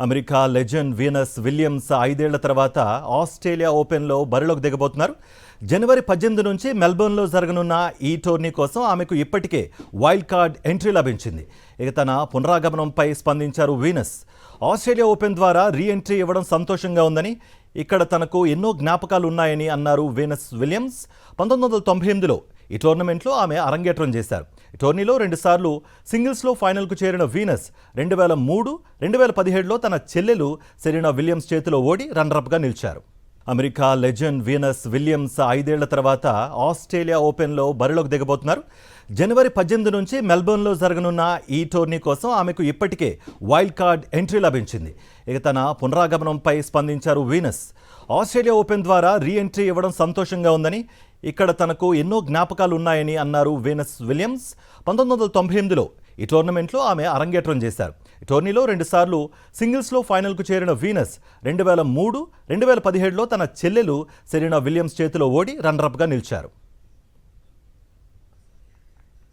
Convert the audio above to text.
America legend Venus Williams 5 ఏళ్ల తర్వాత Australia ఓపెన్లో బరిలోకి దిగబోతున్నారు. జనవరి 18 నుంచి మెల్బోర్న్లో జరగనున్న ఈ టోర్నీ కోసం ఆమెకు ఇప్పటికే వైల్డ్ కార్డ్ ఎంట్రీ లభించింది. ఇక తన పునరాగమనంపై స్పందించారు వీనస్. ఆస్ట్రేలియా ఓపెన్ ద్వారా రీ ఎంట్రీ ఇవ్వడం సంతోషంగా ఉందని, ఇక్కడ తనకు ఎన్నో జ్ఞాపకాలు ఉన్నాయని అన్నారు వీనస్ విలియమ్స్. 1998లో ఈ టోర్నమెంట్లో ఆమె అరంగేట్రం చేశారు. ఈ టోర్నీలో 2 సార్లు సింగిల్స్లో ఫైనల్కు చేరిన వీనస్ 2003, 2017లో తన చెల్లెలు సెరీనా విలియమ్స్ చేతిలో ఓడి రన్నరప్గా నిలిచారు. అమెరికా లెజెండ్ వీనస్ విలియమ్స్ 5 ఏళ్ల తర్వాత ఆస్ట్రేలియా ఓపెన్లో బరిలోకి దిగబోతున్నారు. జనవరి 18 నుంచి మెల్బోర్న్లో జరగనున్న ఈ టోర్నీ కోసం ఆమెకు ఇప్పటికే వైల్డ్ కార్డ్ ఎంట్రీ లభించింది. ఇక తన పునరాగమనంపై స్పందించారు వీనస్. ఆస్ట్రేలియా ఓపెన్ ద్వారా రీ ఎంట్రీ ఇవ్వడం సంతోషంగా ఉందని, ఇక్కడ తనకు ఎన్నో జ్ఞాపకాలు ఉన్నాయని అన్నారు వీనస్ విలియమ్స్. 1998లో ఈ టోర్నమెంట్లో ఆమె అరంగేట్రం చేశారు. ఈ టోర్నీలో 2 సార్లు సింగిల్స్లో ఫైనల్కు చేరిన వీనస్ 2003, 2017లో తన చెల్లెలు సెరీనా విలియమ్స్ చేతిలో ఓడి రన్నరప్గా నిలిచారు.